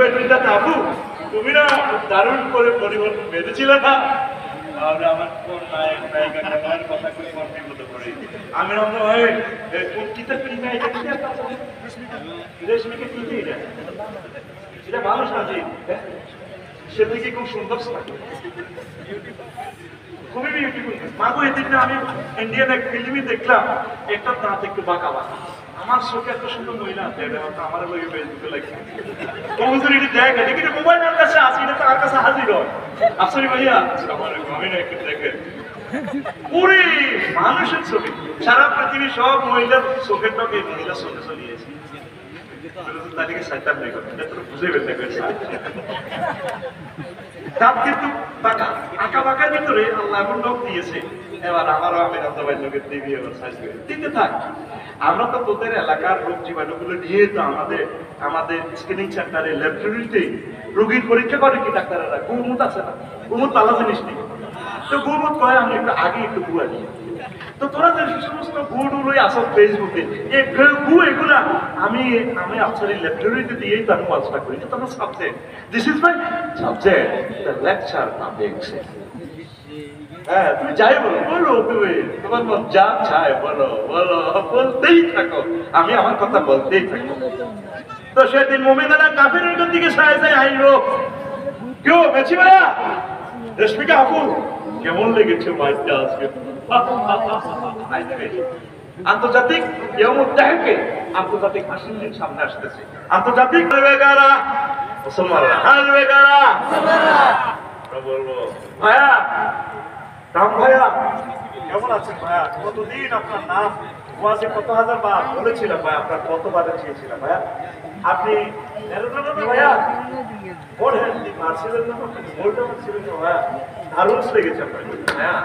আপু তুমি না দারুণ করে পরিবর্তন বেঁধেছিলে না। আর আমার কোন নায়ক নায়িকা আমার কথা করে বিপদ করি আমি রমনা ভাই কিতা কি নায়িকা কি রেশমিকে কি এটা এটা ভালো সাজি সে থেকে খুব সুন্দর থাকে খুবই বিউটিফুল। মাগো এদিন আমি ইন্ডিয়ান এক ফিল্মই দেখলাম একটা দাঁত একটু বাঁকা বাঁকা আমার চোখে এত সুন্দর মহিলা আছে আমার ফেসবুকে লাগছে দেখ দেখি মোবাইল আমার কাছে আসি না তার কাছে হাজির হয় আসলে ভাইয়া আমার আমি না একটু দেখেন পুরি মানুষের ছবি সারা পৃথিবী সব মহিলার চোখের টকে মহিলা চোখে চলিয়েছে তাদেরকে সাইতাম নেই বুঝে বেঁধে গেছে দাঁত কিন্তু বাঁকা আঁকা বাঁকার ভিতরে আল্লাহ এমন লোক দিয়েছে এবার আমারও আমি রান্দাবাই লোকের দিবি এবার সাইজ করে দিতে থাক। আমরা তো তোদের এলাকার রোগ জীবাণুগুলো নিয়ে তো আমাদের স্ক্রিনিং সেন্টারে ল্যাবরেটরিতে রোগীর পরীক্ষা করে কি ডাক্তাররা গুমুত আছে না গুমুত আলাদা জিনিস নেই তো গুমুত কয় আমি একটু আগে একটু গুয়া নিই তো তোরা যে সমস্ত গুড়গুলোই আসো ফেসবুকে এই গু এগুলা আমি আপনার ল্যাবরেটরিতে দিয়েই তার কাজটা করি এটা আমার subject this is my subject the lecture subject. হ্যাঁ তুমি যাই বলো বলো তুমি তোমার মন যা চায় বলো বলো বলতেই থাকো আমি আমার কথা বলতেই থাকবো। তো সেদিন মুমিনারা কাফিরের দিকে সায় আইলো কেউ বেশি ভাইয়া রেশমিকা আপু কেমন লেগেছে মাইকটা আজকে আন্তর্জাতিক আন্তর্জাতিক হাসির দিন সামনে আসতেছে আন্তর্জাতিক ভাইয়া রাম ভাইয়া কেমন আছেন ভাইয়া কতদিন আপনার নাম ওয়াজে কত হাজার বার বলেছিলাম ভাইয়া আপনার কতবারে চেয়েছিলাম ভাইয়া আপনি ভাইয়া পড়েন মারছিলেন না বলতে পারছিলেন না ভাইয়া দারুণ লেগেছে আপনার ভাইয়া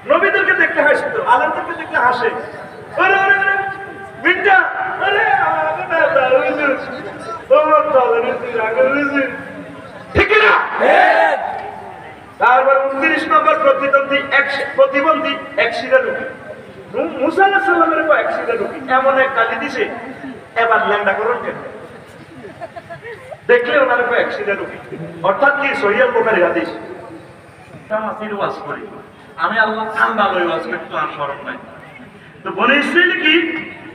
নবীদেরকে দেখতে হাসে তো আলেমদেরকে দেখতে হাসে তারপর 29 নম্বর প্রতিবন্ধী এক শিরা রোগী মুসা আলাইহিস সালামের এক শিরা রোগী এমন এক গালি দিছে এবার ল্যাংড়া করুন কেন দেখলে ওনার এক শিরা রোগী অর্থাৎ কি সহিহ বুখারী হাদিস আমি আল্লাহ কান্দা লই ওয়াজ করতে আর শরম নাই। তো বনে ইসরাইল কি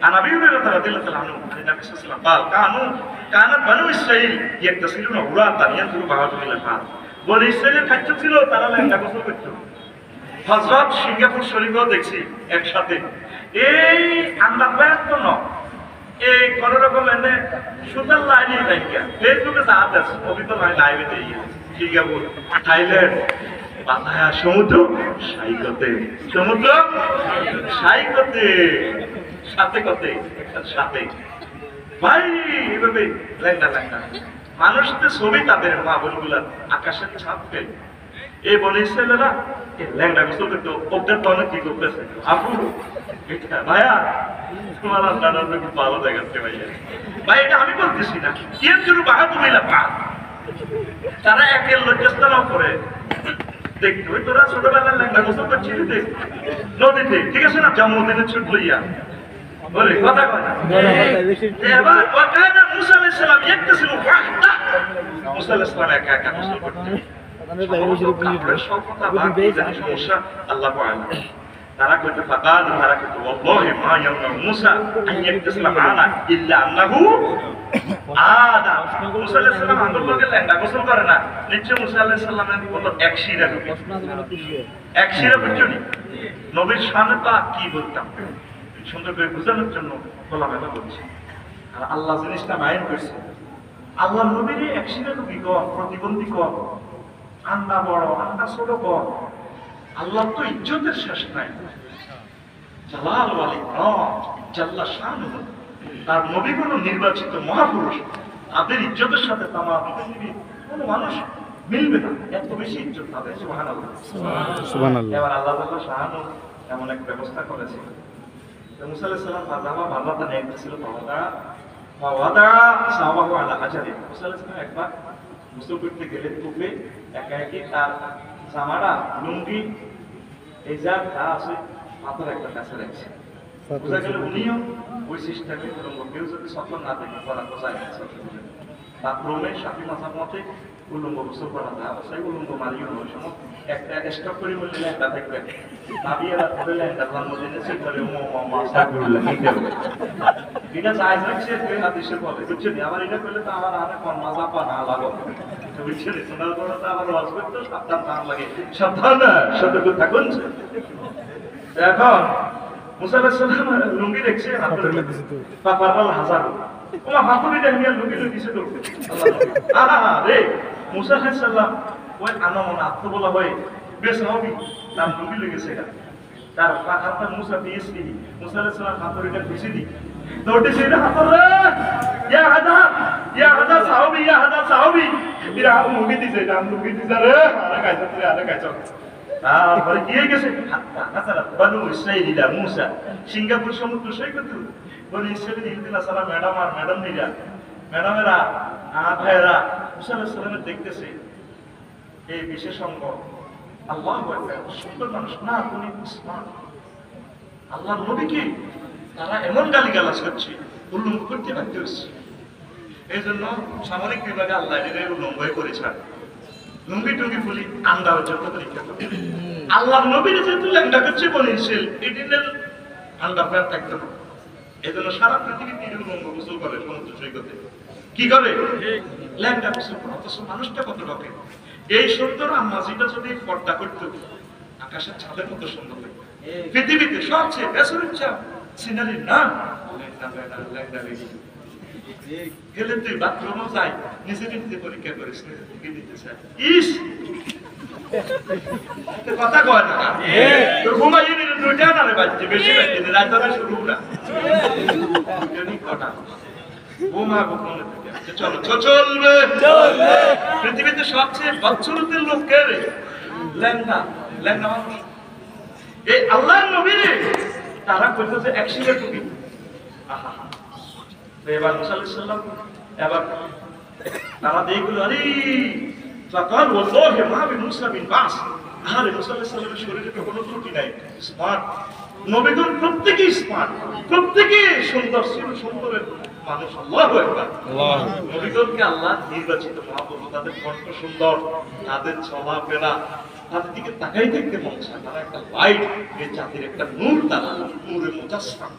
আনাবি হুরায়রা রাদিয়াল্লাহু আনহু নবী সাল্লাল্লাহু আলাইহি ওয়াসাল্লাম কানাত বনু ইসরাইল ইয়াকতাসিলুনা উরাতান ইয়ানজুরু বা'দুহুম ইলা বা'দ। বনে ইসরাইলের খাদ্য ছিল তারা ল্যাংড়া গোসল করত। হযরত সিঙ্গাপুর শরীফও দেখছি একসাথে এই আমরা তো না এই কোন রকম এনে সুতার লাইনে দেখা ফেসবুকে যা আছে পবিত্র লাইভে দেই সিঙ্গাপুর থাইল্যান্ড পাতায়া সমুদ্র সাইকতে সমুদ্র সাইকতে সাথে কতে সাথে ভাই এভাবে ল্যাংড়া ল্যাংড়া মানুষদের ছবি তাদের মা বোনগুলার আকাশের ছাপ পেল এই বলে ছেলেরা ল্যাংড়া গোসল করতো ওদের তো অনেক কি করতেছে আপু ভাইয়া তোমার আল্লাহর নাকি ভালো দেখাচ্ছে ভাইয়া ভাই এটা আমি বলতেছি না এর জন্য বাহাদুর মিলা পা তারা একের লজ্জাস্থানও করে দেখতো তোরা ছোটবেলার ল্যাংড়া গোসল করছিলি দেখ নদীতে ঠিক আছে না জন্মদিনের ছুট লইয়া বলে কথা কয় না এবার ওখানে মুসা আলাইহিস সালাম একটাছিল ওয়াহদা মুসা আলাইহিস সালাম একা একা গোসল করতেন সমস্যা আল্লাহ তারা কইতে ফাকাদ তারা কইতে ওয়াল্লাহি মা ইয়ামনা মুসা আন ইয়াকতাসিলা মা'না ইল্লা আন্নাহু আদম মুসা আলাইহিস সালাম আঙ্গুল লগে ল্যাংড়া গোসল করে না নিশ্চয় মুসা আলাইহিস সালামের বলল এক শিরা রূপী এক শিরা বুঝছনি নবীর সামনে তা কি বলতাম সুন্দর করে বোঝানোর জন্য খোলামেলা বলছি আর আল্লাহ জিনিসটা মাইন্ড করছে আল্লাহ নবীর এক শিরা রূপী কম প্রতিবন্ধী কম আন্না বড় আন্না ছোট কম আল্লাহ তো ইজ্জতের শেষ নাই জালাল ওয়ালি জাল্লা শানুহু তার নবী হলো নির্বাচিত মহাপুরুষ তাদের ইজ্জতের সাথে তামাম পৃথিবীর কোনো মানুষ মিলবে না এত বেশি ইজ্জত তাদের সুবহানাল্লাহ সুবহানাল্লাহ। এবার আল্লাহ তাআলা শাহানু এমন এক ব্যবস্থা করেছে মুসা আলাইহিস সালাম আল্লাহ বান্দাটা নিয়ে গেছিল ওয়াদা সাহাবাহু আলা হাজারি মুসা আলাইহিস সালাম একবার গোসল করতে গেলে কূপে একা একি তার জামাটা লুঙ্গি এই যা আছে পাথর একটা কাছে রাখছে। বোঝা গেল উনিও ওই সিস্টেমে কেউ যদি সফল না দেখে করা তো যায় না। বাথরুমে সাথী মাথার মতে উলঙ্গ গোসল করা যায়, অবশ্যই উলঙ্গ মারিও ওই সময় একটা স্টক করে বললে ল্যাংটা থাকবে, নাবিয়েরা ধরে ল্যাংটা জন্মদিনে সে করে এটা চাই রাখছে তুই হাদিসে বলে বুঝছেন। আবার এটা করলে তো আমার আরে কোন মাজা পা না লাগো বুঝছেন। সোনার বড় তো আমার ওয়াজ করতে সাবধান না লাগে, সাবধান না সতর্ক থাকুন। এখন মুসা আলাইহিস সালাম লুঙ্গি দেখছে পাপার হাজার ওমা হাতুরি দেখে লুঙ্গি দিছে তো আল্লাহ রে মুসা আলাইহিস সালাম ওই আনামনা আত্ম বলা হয় বেশ হবে তার লুঙ্গি লেগেছে তার হাতটা মুসা দিয়েছি। মুসা আলাইহিস সালাম হাতুরিটা খুশি দি দৌড়ে সেটা হাতর রে ইয়া হাজার সাহাবী এরা লুঙ্গি দিছে এটা লুঙ্গি দিছে রে আরে কাইছ তারপরে কি হয়ে গেছে বানু ইসরাইলিরা মুসা সিঙ্গাপুর সমুদ্র সৈকত বলে ইসরায়েলি ইন্দিনা সালাম ম্যাডাম আর ম্যাডাম নিরা ম্যাডামেরা ভাইয়েরা মুসা আলাইহিস সালামের দেখতেছে এই বিশেষজ্ঞ আল্লাহ সুন্দর মানুষ না তুমি স্মার্ট আল্লাহর নবীকে তারা এমন গালিগালাজ করছে উল্লঙ্ঘ করতে বাধ্য হচ্ছে। এই জন্য সামরিক বিভাগে আল্লাহ এদের উল্লঙ্ঘ করেছে। লুঙ্গি টুঙ্গি ফুলি আন্ডার জন্য পরীক্ষা করবে আল্লাহর নবীর যেহেতু ল্যাংটা করছে বলেছিল এটিনের আন্ডার প্যান্ট থাকতে হবে। এই জন্য সারা পৃথিবী তিনি উল্লঙ্ঘ গোসল করে সমুদ্র সৈকতে কি করে ল্যাংটা গোসল করে। অথচ মানুষটা কত রকম এই সুন্দর আম্মাজিটা যদি পর্দা করতো আকাশের ছাদের মতো সুন্দর লাগতো। পৃথিবীতে সবচেয়ে বেসরের চাপ সিনারির নাম ল্যাংটা লেগে গেলে তুই বাথরুমও যাই নিজেকে নিজে পরীক্ষা করিস নিজে দিতে চাই ইস কথা কয় না তোর ঘুমাইয়ে দিলে দুইটা না রে বাচ্চা বেশি বাচ্চা রাত ধরে শুরু না কথা ঘুমা মনে থাকে চলো চলবে পৃথিবীতে সবচেয়ে বৎসরতের লোক কে রে ল্যাংটা মানুষ এই আল্লাহর নবী তারা কইতেছে একশিলে তুমি আহা এবার মুসা আলাইহিস সালাম এবার তারা দেখলো আরে ফাকাল ওয়াল্লাহি মা বিমুসা বিন বাস আরে মুসা আলাইহিস সালামের শরীরে তো কোনো ত্রুটি নাই স্মার্ট নবীগণ প্রত্যেকই স্মার্ট প্রত্যেকই সুন্দর সুন্দরের মানুষ আল্লাহু আকবার নবীগণকে আল্লাহ নির্বাচিত মহাপ্রভু তাদের কণ্ঠ সুন্দর তাদের চলাফেরা তাদের দিকে তাকাই দেখতে মন চায় তারা একটা লাইট এই জাতির একটা নূর তারা নূরে মুজাসসাম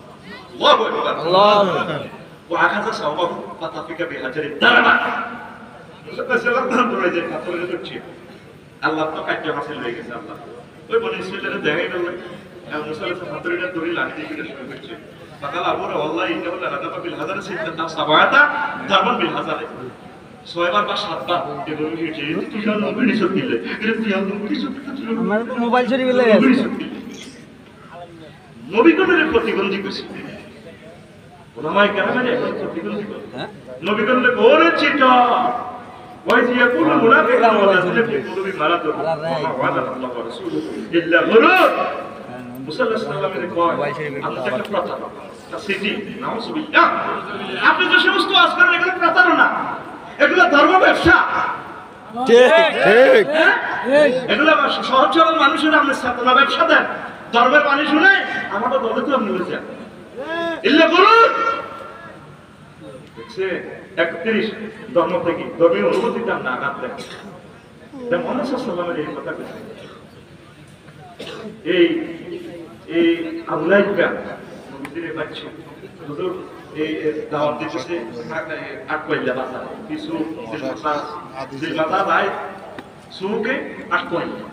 আল্লাহু আকবার আল্লাহু আকবার وعكس صوبه فتفك بهجر الدربة সেলাম ধরে যে পাথরের করছে আল্লাহ তো কাজ হাসিল হয়ে গেছে। আল্লাহ ওই বনি ইসরাইলের দেখাই গেল মুসা আলাইহিস পাথরের দড়ি লাগিয়ে দিয়ে শুরু করছে ফাকাল আবুরা আল্লাহ ইন্নাহু লানাদাবা বিল হাজার সিদ্দাতা সাবাতা জামান বিল হাজার ছয়বার বা সাতবার এগুলো হয়েছে তুই জানো বিড়ি সত্যি দিলে এটা তুই জানো বিড়ি সত্যি আমার তো মোবাইল চুরি হয়ে গেছে নবীগণের প্রতিবন্ধী করেছে ওলামায়ে কেরামের এখন প্রতিবন্ধী করে নবীগণকে বলেছি তো ওই যে কোন মুনাফিকরা বলেছিল যে কুলুবি মারাত ওয়াদা আল্লাহ ওয়া রাসূলুহু ইল্লা গুরুর মুসা আলাইহিস সালামের কয় আল্লাহ একটা প্রতারণা তা সিটি নাউজুবিল্লাহ আপনি যে সমস্ত ওয়াজ করেন এগুলো প্রতারণা এগুলো ধর্ম ব্যবসা ঠিক ঠিক এগুলো সহজ সরল মানুষের আপনি সাতনা ব্যবসা দেন ধর্মের পানি শুনে আমাদের দলে তো আপনি বলে যান ইল্লা গুরুর দেখছে 31 ধর্ম থেকে ধর্মীয় অনুভূতিটা না আঘাত দেয় মুহাম্মদ সাল্লাল্লাহু আলাইহি এই কথা বলেছে এই আবুলাইকা নবীর বাচ্চা হুজুর এই দাওয়াত দিতেছে আটকইলা বাসা কিছু মাথা ভাই সুকে আটকইলা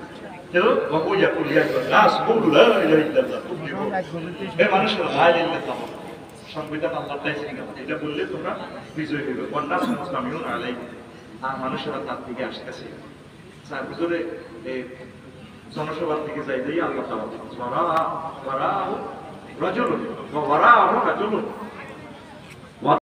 তো বাবুয়া পুলিয়া নাস বলু লা ইলাহা ইল্লাল্লাহ এই মানুষের লা ইলাহা ইল্লাল্লাহ সংবিধান আল্লাহ তাই শিখাবে এটা বললে তোমরা বিজয় হবে ওয়ান্নাস মুসলিমুন আলাই আর মানুষেরা তার দিকে আসতেছে স্যার হুজুরে এই জনসভার দিকে যাই আল্লাহ তাআলা ওয়ারা রাজুলুন ওয়া ওয়ারাহু রাজুলুন